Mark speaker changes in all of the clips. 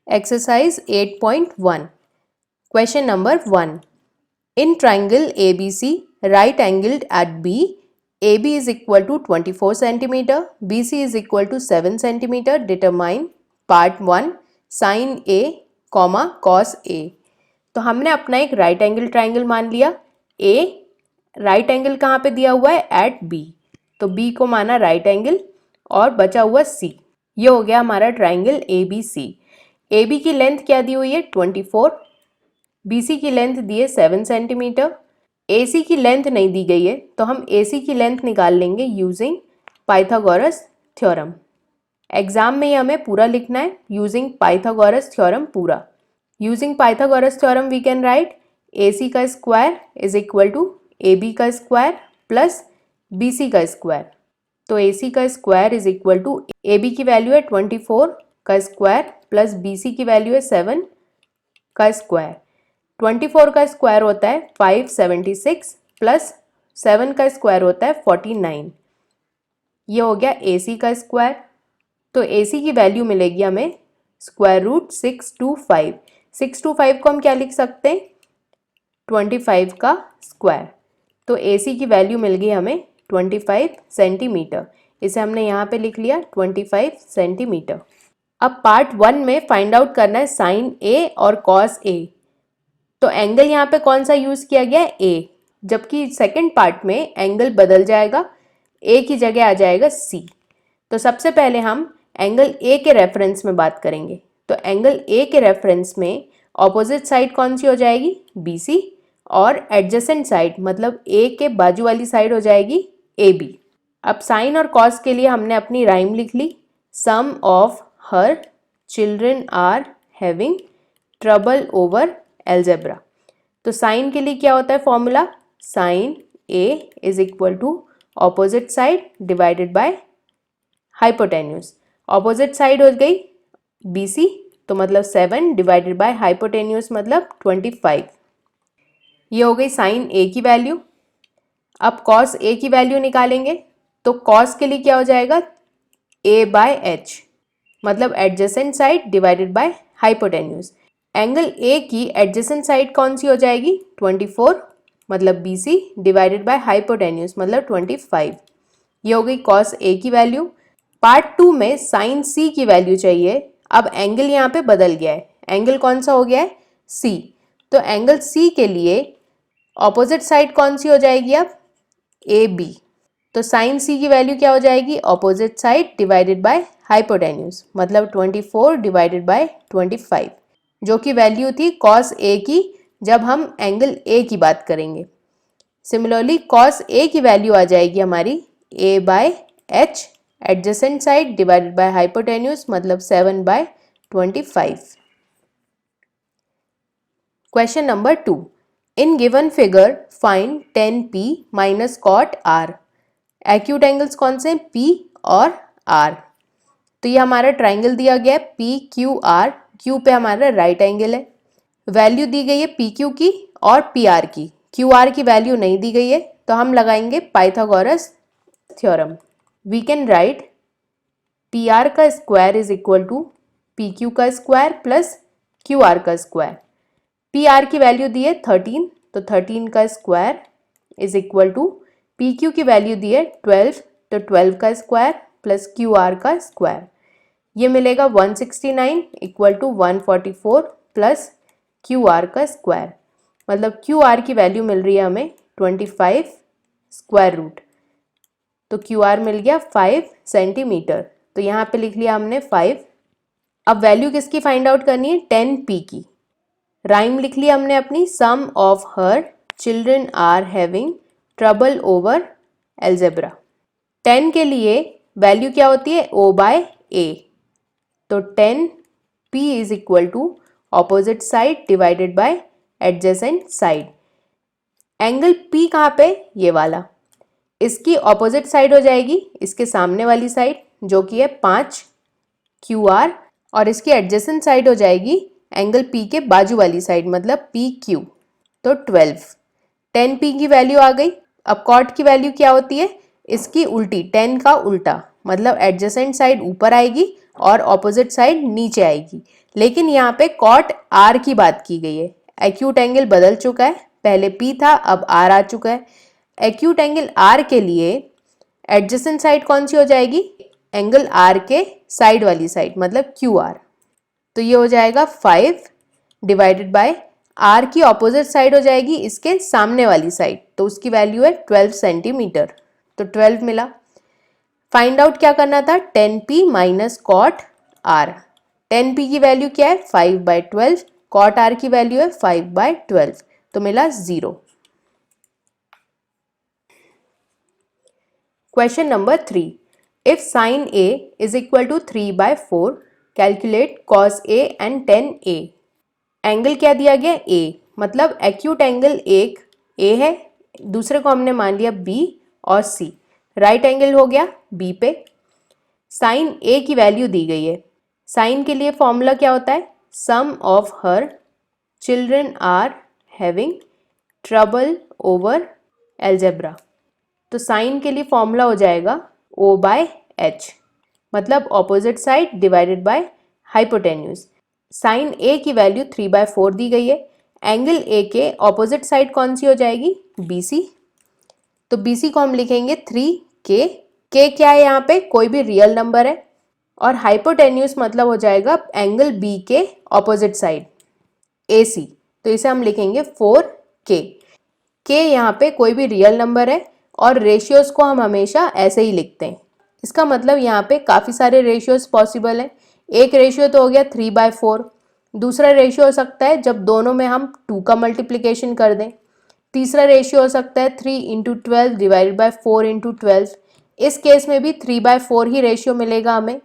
Speaker 1: Exercise 8.1. Question number 1. In triangle ABC, right angled at B, AB is equal to 24 cm, BC is equal to 7 cm. Determine part 1 sin A, cos A. तो हमने अपना एक right angle triangle मान लिया. A right angle कहाँ पे दिया हुआ है? Eight B. तो B को माना राइट एंगल और बचा हुआ C. ये हो गया हमारा ट्राइंगल ABC. AB की लेंथ क्या दी हुई है? 24. BC की लेंथ दी है 7 सेंटीमीटर. AC की लेंथ नहीं दी गई है तो हम AC की लेंथ निकाल लेंगे यूजिंग पाइथागोरस थ्योरम. एग्जाम में ये हमें पूरा लिखना है यूजिंग पाइथागोरस थ्योरम पूरा. Using Pythagoras theorem we can write AC का square is equal to AB का स्क्वायर प्लस BC का स्क्वायर. तो AC का square is equal to AB की वैल्यू है 24 का स्क्वायर प्लस BC की वैल्यू है 7 का स्क्वायर. 24 का स्क्वायर होता है 576 प्लस 7 का स्क्वायर होता है 49. ये हो गया AC का स्क्वायर. तो AC की वैल्यू मिलेगी हमें स्क्वायर रूट 625. 625 को हम क्या लिख सकते हैं? 25 का स्क्वायर. तो AC की वैल्यू मिल गई हमें 25 सेंटीमीटर. इसे हमने यहाँ पे लिख लिया 25 सेंटीमीटर. अब पार्ट 1 में फाइंड आउट करना है साइन A और कॉस A. तो एंगल यहाँ पे कौन सा यूज़ किया गया है? A. जबकि सेकंड पार्ट में एंगल बदल जाएगा, A की जगह आ जाएगा C. तो सबसे पहले हम एंगल A के रेफरेंस में बात करेंगे. तो एंगल A के रेफरेंस में ऑपोजिट साइड कौन सी हो जाएगी? BC. और एडजेसेंट साइड मतलब A के बाजू वाली साइड हो जाएगी AB. अब साइन और कॉस के लिए हमने अपनी राइम लिख ली. Some of her children are having trouble over algebra. तो साइन के लिए क्या होता है formula? Sine A is equal to opposite side divided by hypotenuse. Opposite side हो गई BC तो मतलब 7 डिवाइडेड बाय हाइपोटेन्यूज मतलब 25. ये हो गई साइन A की वैल्यू. अब कॉस A की वैल्यू निकालेंगे. तो कॉस के लिए क्या हो जाएगा? A बाय H मतलब adjacent side divided by hypotenuse. Angle A की एडजेसेंट साइड कौन सी हो जाएगी? 24 मतलब BC डिवाइडेड बाय हाइपोटेन्यूज मतलब 25. ये हो गई कॉस A की वैल्यू. पार्ट 2 में साइन C की वैल्यू चाहिए. अब एंगल यहाँ पे बदल गया है. एंगल कौन सा हो गया है? C. तो एंगल C के लिए ऑपोजिट साइड कौन सी हो जाएगी अब? AB. तो साइन C की वैल्यू क्या हो जाएगी? Opposite side divided by hypotenuse मतलब 24 डिवाइडेड बाय 25 जो कि वैल्यू थी कॉस A की जब हम एंगल A की बात करेंगे. सिमिलरली कॉस A की वैल्यू आ जाएगी हमारी A by H adjacent side divided by hypotenuse मतलब 7 by 25. Question number 2. In given figure find 10P minus cot R. Acute angles कौन से? P और R. तो ये हमारा ट्राइंगल दिया गया है PQR. Q पे हमारा राइट एंगल है. वैल्यू दी गई है PQ की और PR की. QR की वैल्यू नहीं दी गई है तो हम लगाएंगे Pythagoras theorem. We can write PR का square is equal to PQ का स्क्वायर प्लस QR का स्क्वायर. PR की वैल्यू दी है 13 तो 13 का square is equal to PQ की वैल्यू दी है 12 तो 12 का स्क्वायर प्लस QR का स्क्वायर. ये मिलेगा 169 इक्वल टू 144 प्लस QR का स्क्वायर मतलब QR की वैल्यू मिल रही है हमें 25 स्क्वायर रूट. तो QR मिल गया 5 सेंटीमीटर. तो यहाँ पे लिख लिया हमने 5. अब वैल्यू किसकी फाइंड आउट करनी है? 10P की. राइम लिख लिया हमने अपनी some of her children are having trouble over algebra. 10 के लिए वैल्यू क्या होती है? O by A. तो 10P is equal to opposite side divided by adjacent side. Angle P कहाँ पे? ये वाला. इसकी ऑपोजिट साइड हो जाएगी इसके सामने वाली साइड जो कि है 5 QR और इसकी एडजेसेंट साइड हो जाएगी एंगल P के बाजू वाली साइड मतलब PQ. तो 12. 10P की वैल्यू आ गई. अब कॉट की वैल्यू क्या होती है? इसकी उल्टी 10 का उल्टा मतलब एडजेसेंट साइड ऊपर आएगी और ऑपोजिट साइड नीचे आएगी. लेकिन यहाँ पे कॉट आर की बात की गई है। एक्यूट एंगल बदल चुका है, पहले पी था अब आर आ चुका है। एक्यूट एंगल आर के लिए एडजेसेंट साइड कौन सी हो जाएगी? एंगल आर के साइड वाली साइड, मतलब क्यू आर। तो ये हो जाएगा 5 डिवाइडेड बाय आर की ऑपोजिट साइड हो जाएगी इसके सामने वाली साइड, तो उसकी वैल्यू है 12 सेंटीमीटर, तो 12 मिला। फाइंड आउट क्या करना था? 10p minus cot R. 10p की वैल्यू क्या है? 5/12। कॉट आर की वैल्यू है 5/12, तो मिला 0। Question number 3, if sine a is equal to 3/4 calculate cos a and tan a। Angle क्या दिया गया? a, मतलब एक्यूट एंगल एक a है, दूसरे को हमने मान लिया b और c। राइट एंगल हो गया b पे। साइन a की वैल्यू दी गई है। साइन के लिए फॉर्मूला क्या होता है? Some of her children are having trouble over algebra. तो साइन के लिए फॉर्मूला हो जाएगा O/H, मतलब opposite side divided by hypotenuse. Sine a की वैल्यू 3/4 दी गई है। एंगल a के ऑपोजिट साइड कौन सी हो जाएगी? BC। तो BC को हम लिखेंगे 3K। K क्या है यहाँ पे? कोई भी रियल नंबर है। और हाइपोटेन्यूज मतलब हो जाएगा एंगल B के ऑपोजिट साइड AC, तो इसे हम लिखेंगे 4K। K यहाँ पे कोई भी रियल नंबर है और रेशियोज को हम हमेशा ऐसे ही लिखते हैं। इसका मतलब यहाँ पे काफ़ी सारे रेशियोज पॉसिबल हैं। एक रेशियो तो हो गया 3/4, दूसरा रेशियो हो सकता है जब दोनों में हम 2 का मल्टीप्लिकेशन कर दें। तीसरा रेशियो हो सकता है 3/12 डिवाइडेड बाय 4/12। इस केस में भी 3/4 ही रेशियो मिलेगा हमें।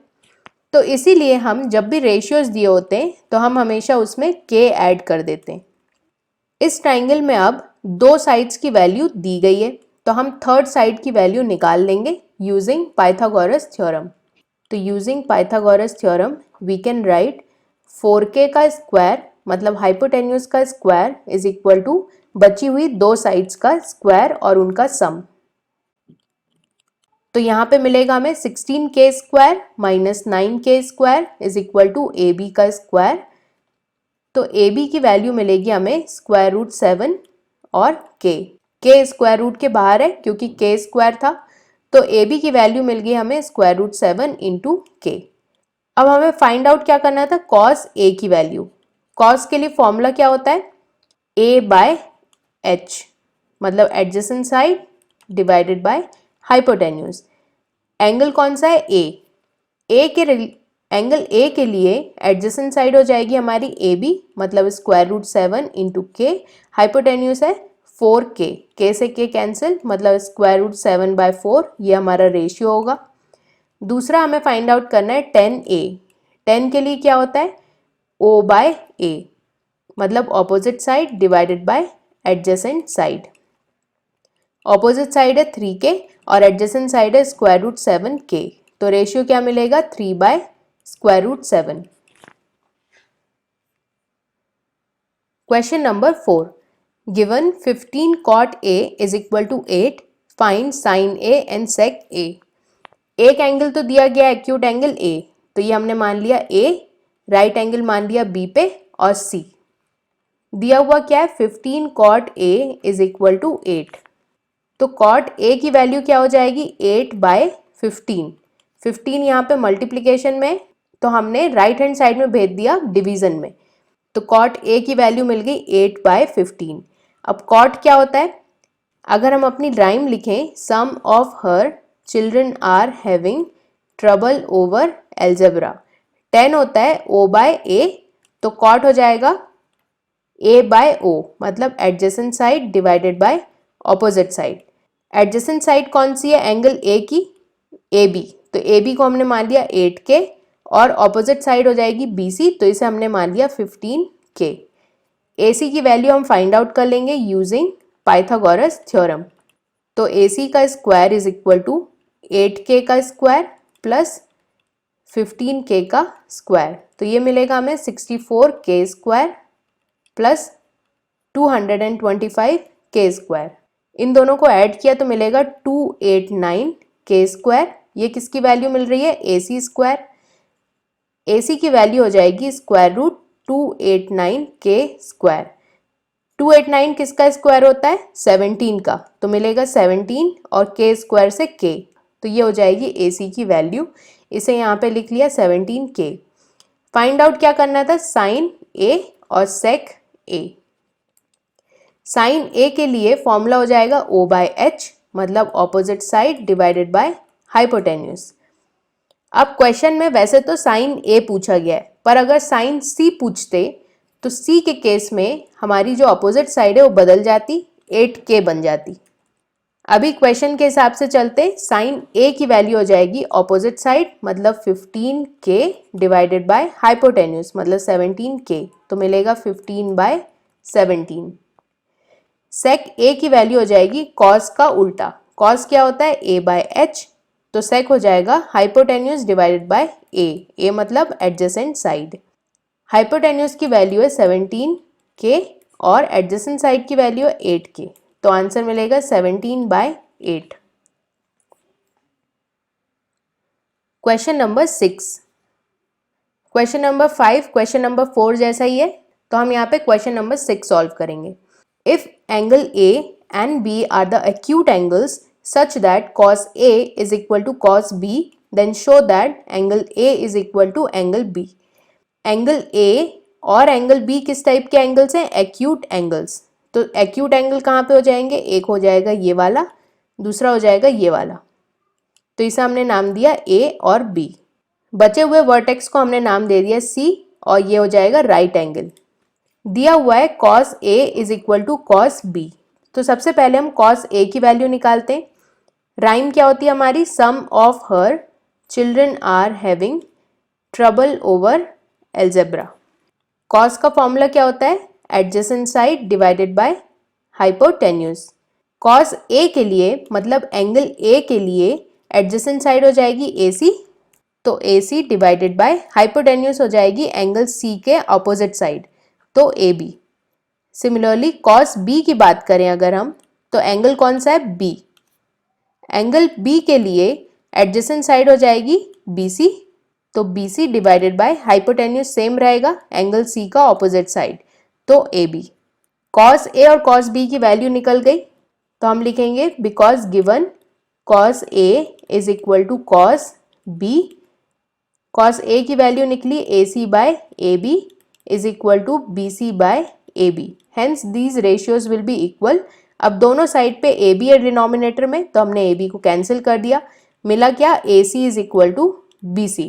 Speaker 1: तो इसीलिए हम जब भी रेशियोज दिए होते हैं तो हम हमेशा उसमें k ऐड कर देते हैं। इस ट्राइंगल में अब दो साइड्स की वैल्यू दी गई है, तो हम थर्ड साइड की वैल्यू निकाल लेंगे यूजिंग पाइथागोरस थ्योरम। तो using Pythagoras theorem we can write 4k का स्क्वायर, मतलब हाइपोटेन्यूज का स्क्वायर, इज इक्वल टू बची हुई दो साइड्स का स्क्वायर और उनका सम। तो यहाँ पे मिलेगा हमें 16k square minus 9k square is equal to AB का स्क्वायर। तो AB की वैल्यू मिलेगी हमें स्क्वायर रूट 7 और k स्क्वायर रूट के बाहर है क्योंकि k स्क्वायर था, तो AB की वैल्यू मिल गई हमें स्क्वायर रूट 7 इंटू k। अब हमें फाइंड आउट क्या करना था? कॉस A की वैल्यू। कॉस के लिए फॉर्मूला क्या होता है? A/H, मतलब adjacent side divided by hypotenuse. Angle कौन सा है? एंगल A के लिए एडजेसेंट साइड हो जाएगी हमारी AB, मतलब square root 7 into k। Hypotenuse है 4k, k से k कैंसिल, मतलब स्क्वायर रूट 7/4, ये हमारा रेशियो होगा। दूसरा हमें फाइंड आउट करना है tan A। tan के लिए क्या होता है? O/A, मतलब opposite side divided by adjacent side. Opposite side है 3k और एडजेसेंट साइड है स्क्वायर रूट 7k, तो रेशियो क्या मिलेगा? 3/√7। Question number 4, given 15 cot A is equal to 8, find sine A and sec A। एक एंगल तो दिया गया एक्यूट एंगल A, तो ये हमने मान लिया A, राइट एंगल मान लिया B पे, और C दिया हुआ क्या है? 15 cot A is equal to 8। तो cot A की वैल्यू क्या हो जाएगी? 8/15। 15 यहाँ पे मल्टीप्लिकेशन में, तो हमने राइट हैंड साइड में भेज दिया डिवीजन में, तो cot A की वैल्यू मिल गई 8/15। अब cot क्या होता है? अगर हम अपनी राइम लिखें, some of her children are having trouble over algebra, 10 होता है O/A, तो cot हो जाएगा A/O, मतलब adjacent side divided by opposite side. Adjacent side कौन सी है एंगल A की? AB, तो AB को हमने मान लिया 8k और ऑपोजिट साइड हो जाएगी BC, तो इसे हमने मान लिया 15k। AC की वैल्यू हम फाइंड आउट कर लेंगे यूजिंग पाइथागोरस थ्योरम। तो AC का square is equal to 8k का स्क्वायर प्लस 15k का स्क्वायर, तो ये मिलेगा हमें 64k square plus 225k square. इन दोनों को ऐड किया तो मिलेगा 289k स्क्वायर। ये किसकी वैल्यू मिल रही है? AC square. AC की वैल्यू हो जाएगी स्क्वायर रूट 289 के स्क्वायर। 289 किसका स्क्वायर होता है? 17 का, तो मिलेगा 17 और के स्क्वायर से के, तो ये हो जाएगी AC की वैल्यू। इसे यहाँ पे लिख लिया 17 के। फाइंड आउट क्या करना था? साइन A और सेक A। साइन A के लिए फॉर्मूला हो जाएगा O/H, मतलब opposite side divided by hypotenuse. अब क्वेश्चन में वैसे तो साइन A पूछा गया है, पर अगर साइन C पूछते तो C के केस में हमारी जो अपोजिट साइड है वो बदल जाती, 8K बन जाती। अभी क्वेश्चन के हिसाब से चलते, साइन A की वैल्यू हो जाएगी ऑपोजिट साइड मतलब 15K डिवाइडेड बाय हाइपोटेन्यूज मतलब 17K, तो मिलेगा 15/17। सेक A की वैल्यू हो जाएगी कॉस का उल्टा। कॉस क्या होता है? A/H, तो सेक हो जाएगा हाइपोटेन्यूज डिवाइडेड बाय A मतलब एडजेसेंट साइड। हाइपोटेन्यूज की वैल्यू है 17K और एडजेसेंट साइड की वैल्यू है 8K, तो आंसर मिलेगा 17/8। Question number 6। Question number 5 question number 4 जैसा ही है, तो हम यहाँ पे क्वेश्चन नंबर 6 सॉल्व करेंगे। If angle A and B are the acute angles such that cos A is equal to cos B, then show that angle A is equal to angle B। Angle A और angle B किस type के angles हैं? Acute angles. तो acute angle कहाँ पे हो जाएंगे? एक हो जाएगा ये वाला, दूसरा हो जाएगा ये वाला, तो इसे हमने नाम दिया A और B। बचे हुए वर्टेक्स को हमने नाम दे दिया C और ये हो जाएगा राइट एंगल। दिया हुआ है cos A is equal to cos B, तो सबसे पहले हम cos A की वैल्यू निकालते हैं। राइम क्या होती है हमारी? Some of her children are having trouble over algebra. cos का फॉर्मूला क्या होता है? Adjacent side divided by hypotenuse. cos A के लिए मतलब एंगल A के लिए एडजेसेंट साइड हो जाएगी AC, तो AC डिवाइडेड बाय हाइपोटेन्यूज हो जाएगी एंगल C के अपोजिट साइड, तो AB। सिमिलरली cos B की बात करें अगर हम, तो एंगल कौन सा है? B। एंगल B के लिए एडजेसेंट साइड हो जाएगी BC, तो BC divided by hypotenuse same रहेगा एंगल C का ऑपोजिट साइड, तो AB। cos A और cos B की वैल्यू निकल गई, तो हम लिखेंगे because given cos A is equal to cos B। cos A की वैल्यू निकली AC/AB is equal to BC/AB, hence these ratios will be equal. अब दोनों साइड पे AB है डिनोमिनेटर में, तो हमने AB को कैंसिल कर दिया, मिला क्या? AC is equal to BC।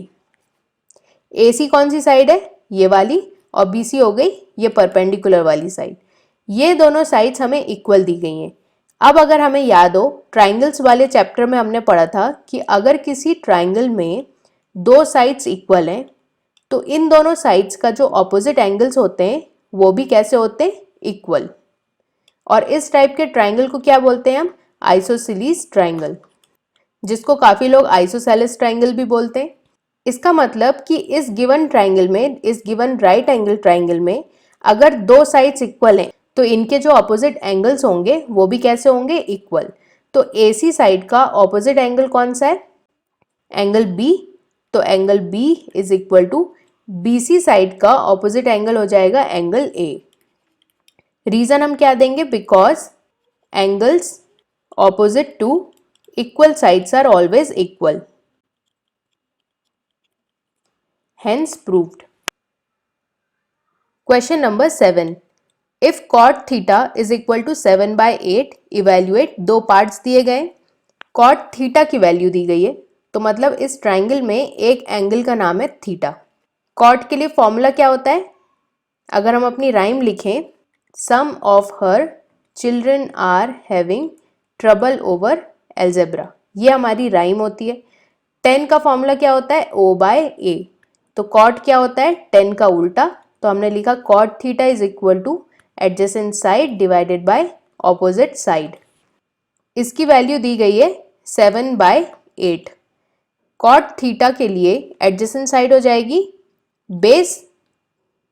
Speaker 1: AC कौन सी साइड है? ये वाली, और BC हो गई ये परपेंडिकुलर वाली साइड। ये दोनों साइड्स हमें इक्वल दी गई हैं। अब अगर हमें याद हो, ट्राइंगल्स वाले चैप्टर में हमने पढ़ा था कि अगर किसी ट्राइंगल में दो साइड्स इक्वल हैं, तो इन दोनों साइड्स का जो ऑपोजिट एंगल्स होते हैं वो भी कैसे होते हैं? इक्वल। और इस टाइप के ट्राइंगल को क्या बोलते हैं हम? आइसोसेलेस ट्राइंगल, जिसको काफी लोग आइसोसेलेस ट्राइंगल भी बोलते हैं। इसका मतलब कि इस गिवन ट्राइंगल में, इस गिवन राइट एंगल ट्राइंगल में अगर दो साइड्स इक्वल हैं, तो इनके जो ऑपोजिट एंगल्स होंगे वो भी कैसे होंगे? इक्वल। तो AC साइड का ऑपोजिट एंगल कौन सा है? एंगल B, तो angle B is equal to BC side का ऑपोजिट एंगल हो जाएगा एंगल A। रीजन हम क्या देंगे? Because angles opposite to equal sides are always equal, hence proved। Question number 7। If cot theta is equal to 7/8, evaluate. दो parts दिए गए, cot theta की वैल्यू दी गई है, तो मतलब इस ट्राइंगल में एक एंगल का नाम है थीटा। cot के लिए फॉर्मूला क्या होता है? अगर हम अपनी राइम लिखें, some of her children are having trouble over algebra, ये हमारी राइम होती है। 10 का फॉर्मूला क्या होता है? O/A, तो cot क्या होता है? 10 का उल्टा, तो हमने लिखा cot theta is equal two adjacent side divided by opposite side. इसकी वैल्यू दी गई है 7/8। cot थीटा के लिए एडजेसेंट साइड हो जाएगी बेस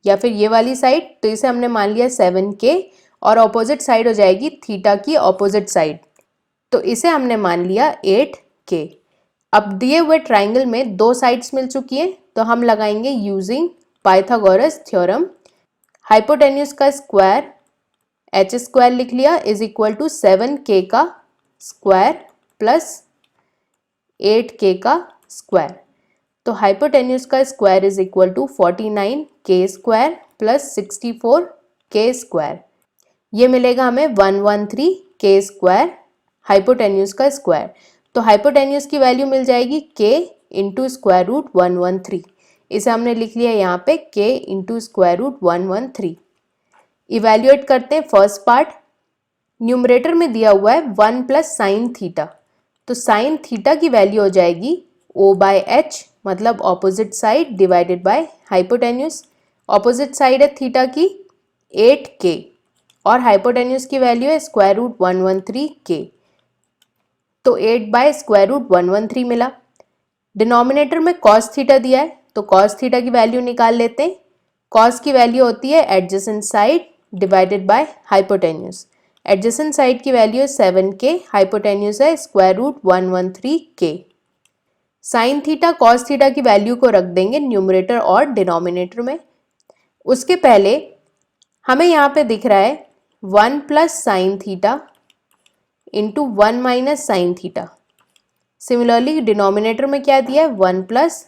Speaker 1: या फिर ये वाली साइड, तो इसे हमने मान लिया 7K, और ऑपोजिट साइड हो जाएगी थीटा की ऑपोजिट साइड, तो इसे हमने मान लिया 8K। अब दिए हुए ट्राइंगल में दो साइड्स मिल चुकी है, तो तो हम लगाएंगे यूजिंग पाइथागोरस थ्योरम। हाइपोटेन्यूज का स्क्वायर एच स्क्वायर लिख लिया इज इक्वल टू 7k का स्क्वायर प्लस 8k का स्क्वायर। तो हाइपोटेन्यूज का square is equal to 49k square plus 64k square. ये मिलेगा हमें 113k स्क्वायर हाइपोटेन्यूज का स्क्वायर। तो हाइपोटेन्यूज की वैल्यू मिल जाएगी k इंटू स्क्वायर रूट 113। इसे हमने लिख लिया यहाँ पे k into square root 113। Evaluate करते हैं फर्स्ट पार्ट। न्यूमरेटर में दिया हुआ है 1 प्लस साइन थीटा, तो साइन थीटा की वैल्यू हो जाएगी O बाय एच, मतलब opposite side divided by hypotenuse. Opposite side है थीटा की 8k और हाइपोटेन्यूज की वैल्यू है स्क्वायर रूट 113k, तो 8 बाय स्क्वायर रूट 113 मिला। डिनोमिनेटर में कॉस थीटा दिया है तो कॉस थीटा की वैल्यू निकाल लेते हैं। कॉस की वैल्यू होती है adjacent side divided by hypotenuse. Adjacent side की वैल्यू है 7k, हाइपोटेन्यूज है square root 113k। Sine theta cos theta की वैल्यू को रख देंगे न्यूमरेटर और डिनोमिनेटर में। उसके पहले हमें यहाँ पे दिख रहा है 1 plus sine theta into 1 minus sine theta. Similarly denominator में क्या दिया है 1 प्लस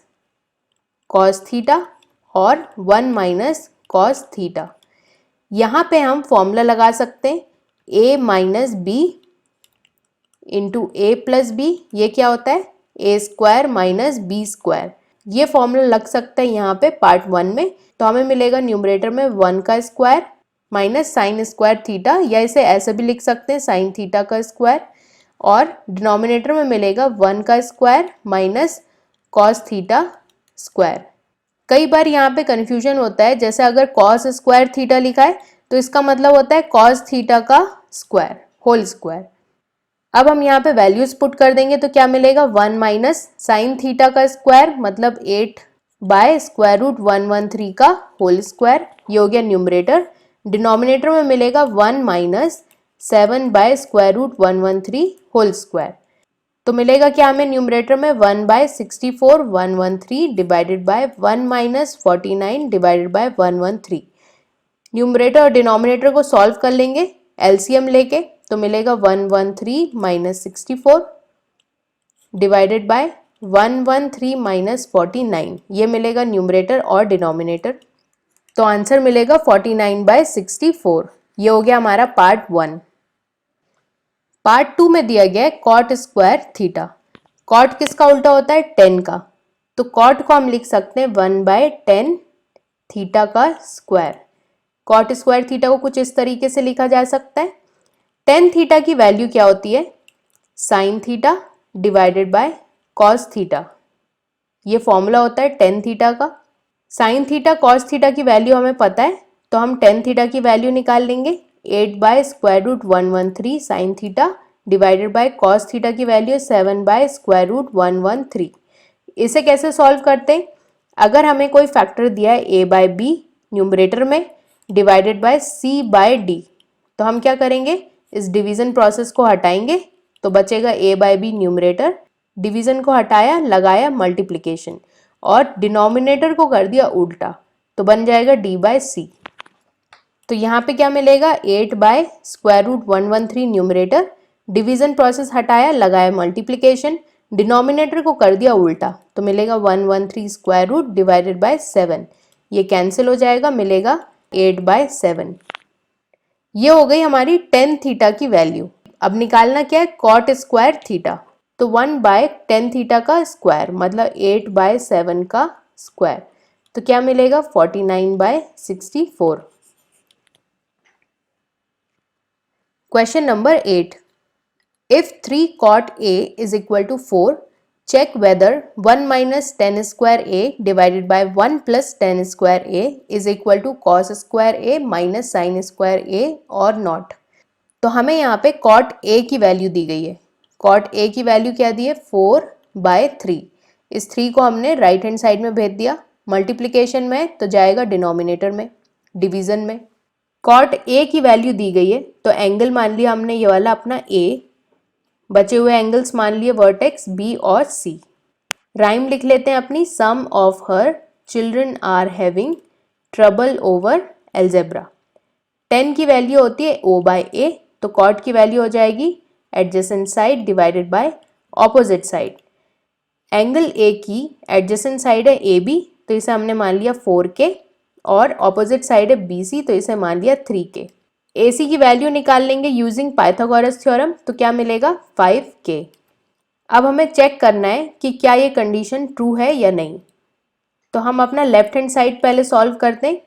Speaker 1: कॉस थीटा और 1 माइनस कॉस थीटा। यहाँ पे हम फॉर्मूला लगा सकते हैं a minus B into A plus B. ये क्या होता है A square minus B square. ये फॉर्मूला लग सकता है यहाँ पे पार्ट 1 में। तो हमें मिलेगा न्यूमरेटर में 1 का square minus sine square theta, या इसे ऐसे भी लिख सकते हैं साइन थीटा का स्क्वायर, और डिनोमिनेटर में मिलेगा 1 का square minus cos theta square. कई बार यहाँ पे कन्फ्यूजन होता है, जैसे अगर कॉस स्क्वायर थीटा लिखा है तो इसका मतलब होता है कॉस थीटा का स्क्वायर होल स्क्वायर। अब हम यहाँ पे वैल्यूज पुट कर देंगे तो क्या मिलेगा 1 माइनस साइन थीटा का स्क्वायर, मतलब 8 बाय स्क्वायर रूट 113 का होल स्क्वायर। ये हो गया न्यूमरेटर। डिनोमिनेटर में मिलेगा 1 minus 7 by square root 113 whole square. तो मिलेगा क्या हमें न्यूमरेटर में 1 by 64 113 divided by 1 minus 49 divided by 113। Numerator और डिनोमिनेटर को सॉल्व कर लेंगे एलसीएम लेके, तो मिलेगा 113 माइनस 64 डिवाइडेड बाय 113 माइनस 49। ये मिलेगा न्यूमरेटर और डिनोमिनेटर, तो आंसर मिलेगा 49 बाय 64। ये हो गया हमारा पार्ट 1। पार्ट 2 में दिया गया है कॉट स्क्वायर थीटा। कॉट किसका उल्टा होता है 10 का, तो कॉट को हम लिख सकते हैं 1 बाय 10 थीटा का स्क्वायर। कॉट स्क्वायर थीटा को कुछ इस तरीके से लिखा जा सकता है। 10 थीटा की वैल्यू क्या होती है sign theta divided by cos theta. ये फॉर्मूला होता है 10 थीटा का। साइन थीटा कॉस थीटा की वैल्यू हमें पता है, तो हम 10 थीटा की वैल्यू निकाल लेंगे। 8 by square root 113 sine theta divided by cos theta की वैल्यू 7 बाय स्क्वायर रूट 113। इसे कैसे सॉल्व करते हैं, अगर हमें कोई फैक्टर दिया है a बाय बी न्यूमरेटर में divided by c by d, तो हम क्या करेंगे इस डिवीजन प्रोसेस को हटाएंगे, तो बचेगा a by B numerator. Division को हटाया, लगाया मल्टीप्लिकेशन, और डिनोमिनेटर को कर दिया उल्टा, तो बन जाएगा d बाय सी। तो यहाँ पे क्या मिलेगा 8 by square root 113 numerator. Division process हटाया, लगाया मल्टीप्लिकेशन, डिनोमिनेटर को कर दिया उल्टा, तो मिलेगा 113 स्क्वायर रूट डिवाइडेड बाय 7। ये कैंसिल हो जाएगा, मिलेगा 8 बाय 7। ये हो गई हमारी 10 थीटा की वैल्यू। अब निकालना क्या है कॉट स्क्वायर थीटा, तो 1 बाय 10 थीटा का स्क्वायर मतलब 8 बाय 7 का स्क्वायर, तो क्या मिलेगा 49 bye 64। Question number 8. If 3 cot A is equal to 4, check whether 1 minus tan square A divided by 1 plus tan square A is equal to cos square A minus sin square A or not. तो हमें यहाँ पे cot A की value दी गई है। cot A की value क्या दी है 4 बाय 3। इस 3 को हमने राइट हैंड साइड में भेज दिया, मल्टीप्लिकेशन में तो जाएगा डिनोमिनेटर में, डिवीजन में। कॉट ए की वैल्यू दी गई है, तो एंगल मान लिया हमने ये वाला अपना ए, बचे हुए एंगल्स मान लिए वर्टेक्स बी और सी। राइम लिख लेते हैं अपनी, some of her children are having trouble over algebra. 10 की वैल्यू होती है O बाय A, तो कॉट की वैल्यू हो जाएगी adjacent side divided by opposite side. Angle A की एडजेसेंट साइड है AB, तो इसे हमने मान लिया 4K, और ऑपोजिट साइड है BC, तो इसे मान लिया 3K। AC की वैल्यू निकाल लेंगे यूजिंग पाइथागोरस थ्योरम, तो क्या मिलेगा 5K। अब हमें चेक करना है कि क्या ये कंडीशन ट्रू है या नहीं। तो हम अपना लेफ्ट हैंड साइड पहले सॉल्व करते हैं।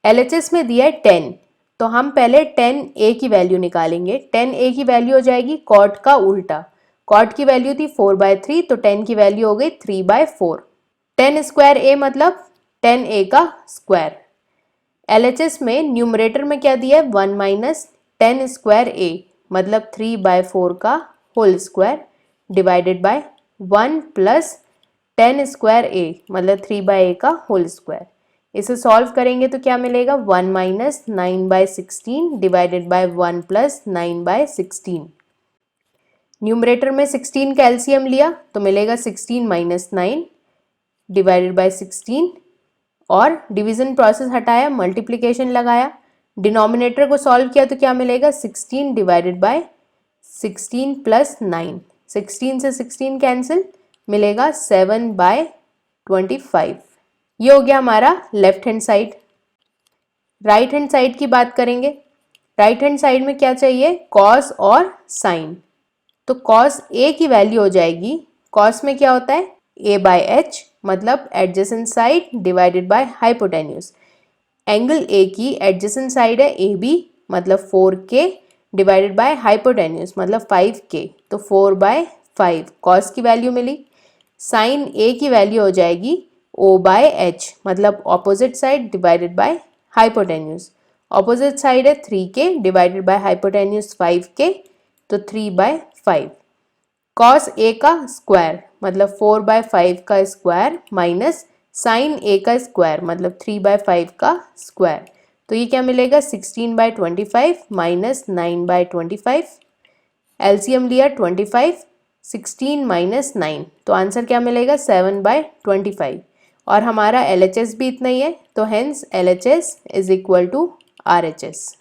Speaker 1: LHS में दिया है 10, तो हम पहले 10A की वैल्यू निकालेंगे। 10A की वैल्यू हो जाएगी कॉट का उल्टा। कॉट की वैल्यू थी 4/3, तो 10 की वैल्यू हो गई 3/4। 10 स्क्वायर A मतलब 10A का स्क्वायर। LHS में न्यूमरेटर में क्या दिया है 1 माइनस 10 स्क्वायर A मतलब 3/4 का whole square divided by 1 plus 10 square A मतलब 3/A का होल स्क्वायर। इसे सॉल्व करेंगे तो क्या मिलेगा 1 minus 9/16 divided by 1 plus 9/16। Numerator में 16 का एलसीएम लिया तो मिलेगा 16 माइनस 9 डिवाइडेड बाय 16, और डिवीजन प्रोसेस हटाया, मल्टीप्लिकेशन लगाया, डिनोमिनेटर को सॉल्व किया तो क्या मिलेगा 16 डिवाइडेड बाय 16 प्लस 9। 16 से 16 कैंसिल, मिलेगा 7/25। ये हो गया हमारा left hand side. Right hand side की बात करेंगे। राइट हैंड साइड में क्या चाहिए कॉस और साइन। तो कॉस ए की वैल्यू हो जाएगी, कॉस में क्या होता है A/H मतलब adjacent side divided by hypotenuse. Angle A की एडजेसेंट साइड है AB मतलब 4K डिवाइडेड बाय हाइपोटेन्यूज मतलब 5K, तो 4/5 कॉस की वैल्यू मिली। साइन ए की वैल्यू हो जाएगी O/H मतलब opposite side divided by hypotenuse. Opposite side है 3K divided by hypotenuse 5K, तो 3/5। कॉस ए का स्क्वायर मतलब 4/5 का स्क्वायर माइनस साइन ए का स्क्वायर मतलब 3/5 का स्क्वायर, तो ये क्या मिलेगा 16/25 माइनस 9/25। एलसीएम लिया 25, 16 माइनस 9, तो आंसर क्या मिलेगा 7/25। और हमारा LHS भी इतना ही है, तो hence LHS is equal to RHS।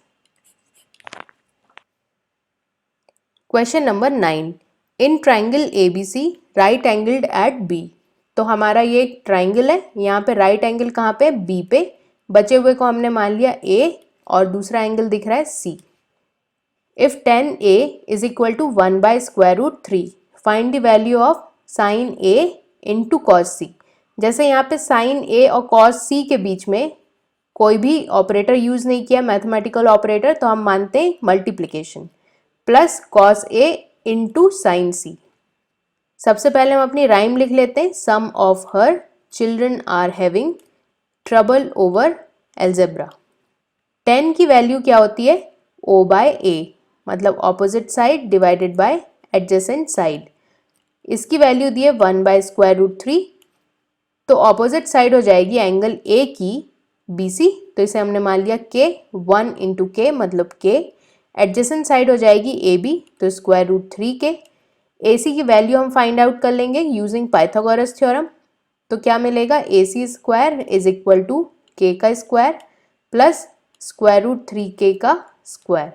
Speaker 1: Question number 9, in triangle ABC right angled at B। तो हमारा ये एक ट्राइंगल है, यहाँ पे राइट एंगल कहाँ पे B पे, बचे हुए को हमने मान लिया A और दूसरा एंगल दिख रहा है C। If 10A is equal to 1/√3 find the value of sine A into cos C। जैसे यहाँ पे साइन A और कॉस C के बीच में कोई भी ऑपरेटर यूज नहीं किया मैथमेटिकल ऑपरेटर, तो हम मानते हैं multiplication, plus cos A into sine C। सबसे पहले हम अपनी राइम लिख लेते हैं, some of her children are having trouble over algebra. 10 की वैल्यू क्या होती है O/A मतलब opposite side divided by adjacent side. इसकी वैल्यू दी है 1/√3, तो ऑपोजिट साइड हो जाएगी एंगल A की BC, तो इसे हमने मान लिया K, 1 इंटू K मतलब K। एडजेसेंट साइड हो जाएगी AB, तो √3K। AC की वैल्यू हम फाइंड आउट कर लेंगे यूजिंग पाइथागोरस थ्योरम, तो क्या मिलेगा AC square is equal to K का स्क्वायर प्लस √3K का स्क्वायर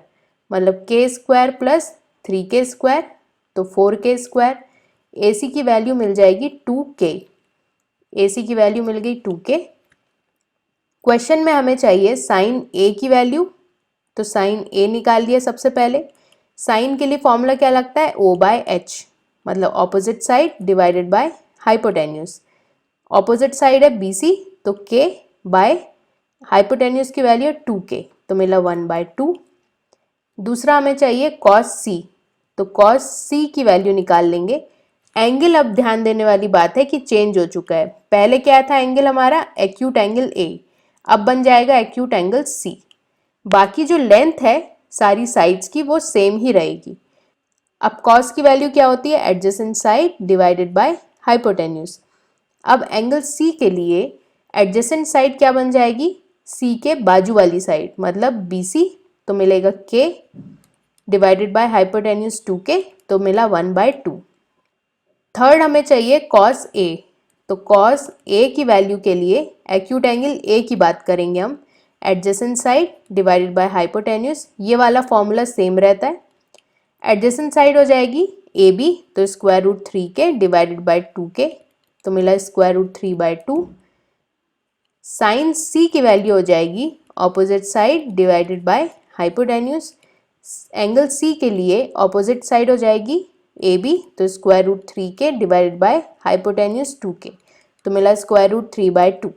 Speaker 1: मतलब K square plus 3K square, तो 4K स्क्वायर। AC की वैल्यू मिल जाएगी 2K। AC की वैल्यू मिल गई 2K। क्वेश्चन में हमें चाहिए साइन A की वैल्यू, तो साइन A निकाल दिया सबसे पहले। साइन के लिए फॉर्मूला क्या लगता है O/H मतलब opposite side divided by hypotenuse. Opposite side है BC, तो K बाय हाइपोटेन्यूज की वैल्यू 2K, तो मिला 1/2। दूसरा हमें चाहिए कॉस C, तो कॉस C की वैल्यू निकाल लेंगे। एंगल अब ध्यान देने वाली बात है कि चेंज हो चुका है, पहले क्या था एंगल हमारा एक्यूट एंगल A, अब बन जाएगा एक्यूट एंगल C। बाकी जो लेंथ है सारी साइड्स की वो सेम ही रहेगी। अब कॉस की वैल्यू क्या होती है adjacent side divided by hypotenuse. अब एंगल C के लिए एडजेसेंट साइड क्या बन जाएगी C के बाजू वाली साइड मतलब BC, तो मिलेगा K divided by hypotenuse 2K, तो मिला 1/2। थर्ड हमें चाहिए कॉस ए। तो कॉस ए की वैल्यू के लिए एक्यूट एंगल ए की बात करेंगे हम। Adjacent side divided by hypotenuse, ये वाला फॉर्मूला सेम रहता है। एडजेसेंट साइड हो जाएगी ए बी, तो स्क्वायर रूट 3 के डिवाइडेड बाय 2 के, तो मिला square root 3 by 2। Sine C की वैल्यू हो जाएगी opposite side divided by hypotenuse. Angle C के लिए ऑपोजिट साइड हो जाएगी ए बी, तो स्क्वायर रूट 3 के डिवाइडेड बाय हाइपोटेन्यूज 2 के, तो मिला स्क्वायर रूट 3 बाय 2।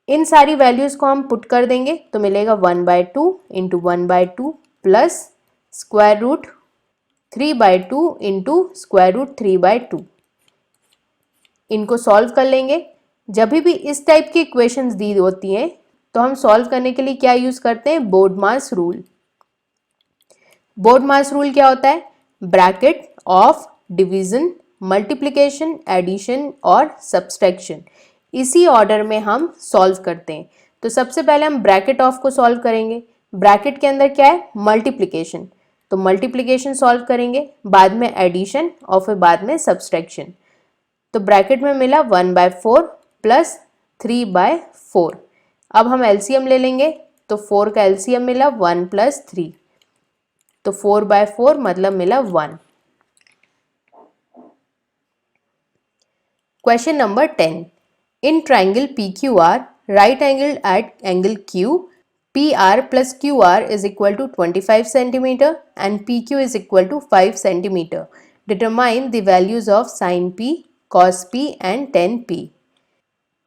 Speaker 1: इन सारी वैल्यूज को हम पुट कर देंगे तो मिलेगा 1 by 2 into 1 by 2 plus square root 3 by 2 into square root 3 by 2। इनको सॉल्व कर लेंगे। जब भी इस टाइप की इक्वेशंस दी होती हैं तो हम सॉल्व करने के लिए क्या यूज करते हैं, बोर्डमास रूल। बोर्डमास रूल क्या होता है, bracket of division, multiplication, addition और सब्सट्रैक्शन, इसी ऑर्डर में हम सॉल्व करते हैं। तो सबसे पहले हम ब्रैकेट ऑफ को सॉल्व करेंगे। ब्रैकेट के अंदर क्या है, मल्टीप्लिकेशन, तो मल्टीप्लिकेशन सॉल्व करेंगे, बाद में एडिशन और फिर बाद में सब्सट्रैक्शन। तो ब्रैकेट में मिला 1/4 प्लस 3/4। अब हम एलसीएम ले लेंगे, तो 4 का एलसीएम मिला 1 प्लस 3, तो 4/4 मतलब मिला 1। Question number 10, in triangle PQR right angle at angle Q, PR plus QR is equal to 25 centimeter and PQ is equal to 5 centimeter. Determine the values of sin P, cos P and tan P.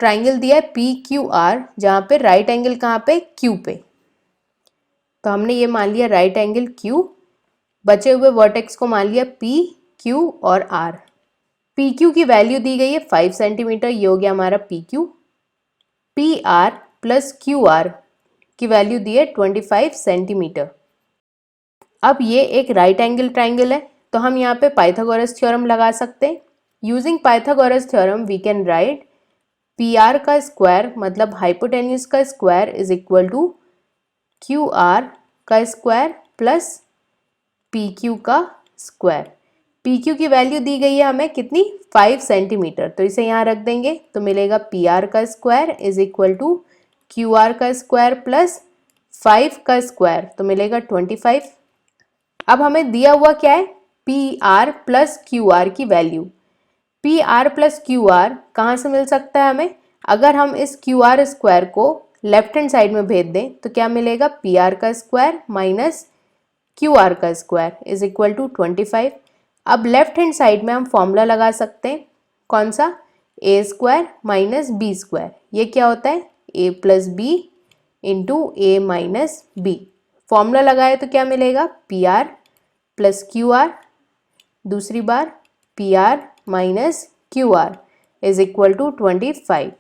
Speaker 1: Triangle दिया है PQR, जहाँ पे right angle कहाँ पे, Q पे, तो हमने ये मान लिया राइट एंगल Q, बचे हुए वर्टेक्स को मान लिया P, Q और R। PQ की वैल्यू दी गई है 5 सेंटीमीटर, ये हो गया हमारा PQ। PR प्लस QR की वैल्यू दी है 25 सेंटीमीटर। अब ये एक राइट एंगल ट्राइंगल है, तो हम यहाँ पे पाइथागोरस थ्योरम लगा सकते हैं। Using Pythagoras theorem we can write PR का स्क्वायर मतलब हाइपोटेन्यूज का square is equal to QR का स्क्वायर प्लस PQ का स्क्वायर। PQ की वैल्यू दी गई है हमें कितनी, 5 सेंटीमीटर, तो इसे यहाँ रख देंगे तो मिलेगा PR का square is equal to QR का स्क्वायर प्लस 5 का स्क्वायर, तो मिलेगा 25। अब हमें दिया हुआ क्या है, PR प्लस QR की वैल्यू। PR प्लस QR कहाँ से मिल सकता है हमें, अगर हम इस QR स्क्वायर को लेफ्ट हैंड साइड में भेज दें तो क्या मिलेगा, PR का स्क्वायर माइनस QR का स्क्वायर इज इक्वल टू 25। अब लेफ्ट हैंड साइड में हम फॉर्मूला लगा सकते हैं, कौन सा, A square minus B square. ये क्या होता है, A plus B into A minus B. Formula लगाए तो क्या मिलेगा, PR प्लस QR, दूसरी बार PR minus QR is equal to 25।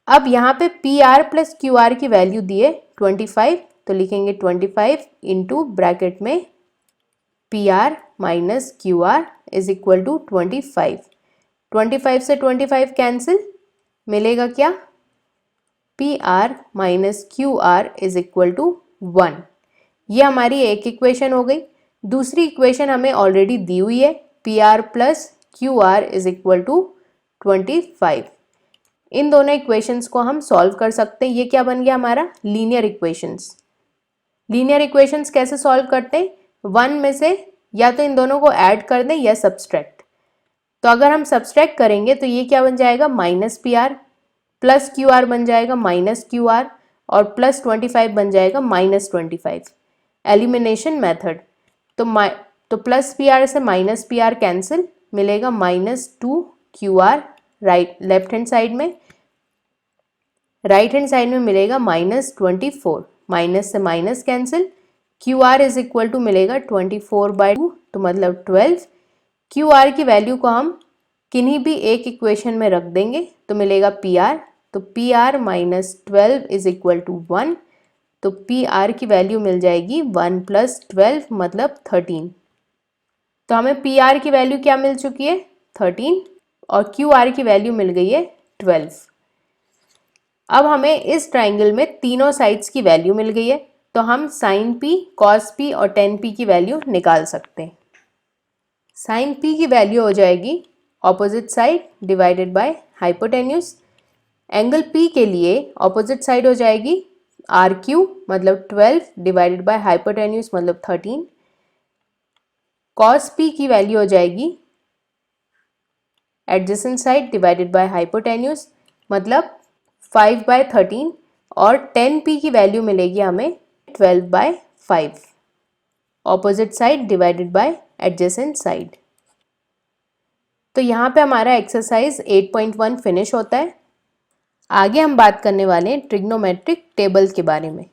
Speaker 1: अब यहाँ पे PR प्लस QR की वैल्यू दी है 25, तो लिखेंगे 25 इंटू ब्रैकेट में PR minus QR is equal to 25। 25 से 25 कैंसिल, मिलेगा क्या, PR minus QR is equal to 1। ये हमारी एक इक्वेशन हो गई। दूसरी इक्वेशन हमें ऑलरेडी दी हुई है, PR plus QR is equal to 25। इन दोनों इक्वेशंस को हम सॉल्व कर सकते हैं। ये क्या बन गया हमारा, लीनियर इक्वेशंस। लीनियर इक्वेशंस कैसे सॉल्व करते हैं, वन में से या तो इन दोनों को ऐड कर दें या सब्सट्रैक्ट। तो अगर हम सब्सट्रैक्ट करेंगे तो ये क्या बन जाएगा, माइनस PR प्लस QR बन जाएगा माइनस QR और प्लस 25 बन जाएगा माइनस 25। एलिमिनेशन मेथड, तो प्लस PR से माइनस PR कैंसिल, मिलेगा minus 2QR right left hand side में, राइट हैंड साइड में मिलेगा माइनस 24, माइनस से minus cancel, QR is equal to मिलेगा 24/2, तो मतलब 12। QR की वैल्यू को हम किन्हीं भी एक इक्वेशन में रख देंगे तो मिलेगा PR, तो PR minus 12 is equal to 1, तो PR की वैल्यू मिल जाएगी 1 प्लस 12 मतलब 13। तो हमें PR की वैल्यू क्या मिल चुकी है, 13, और QR की वैल्यू मिल गई है 12। अब हमें इस ट्राइंगल में तीनों साइड्स की वैल्यू मिल गई है, तो हम साइन P, कॉस P और tan P की वैल्यू निकाल सकते हैं। साइन P की वैल्यू हो जाएगी opposite side divided by hypotenuse. Angle P के लिए ऑपोजिट साइड हो जाएगी RQ मतलब 12 डिवाइडेड बाय हाइपोटेन्यूज मतलब 13। cos P की वैल्यू हो जाएगी adjacent side divided by hypotenuse मतलब 5/13 और tan P की वैल्यू मिलेगी हमें 12/5 opposite side divided by adjacent side. तो यहाँ पे हमारा एक्सरसाइज 8.1 फिनिश होता है। आगे हम बात करने वाले हैं ट्रिग्नोमेट्रिक टेबल के बारे में।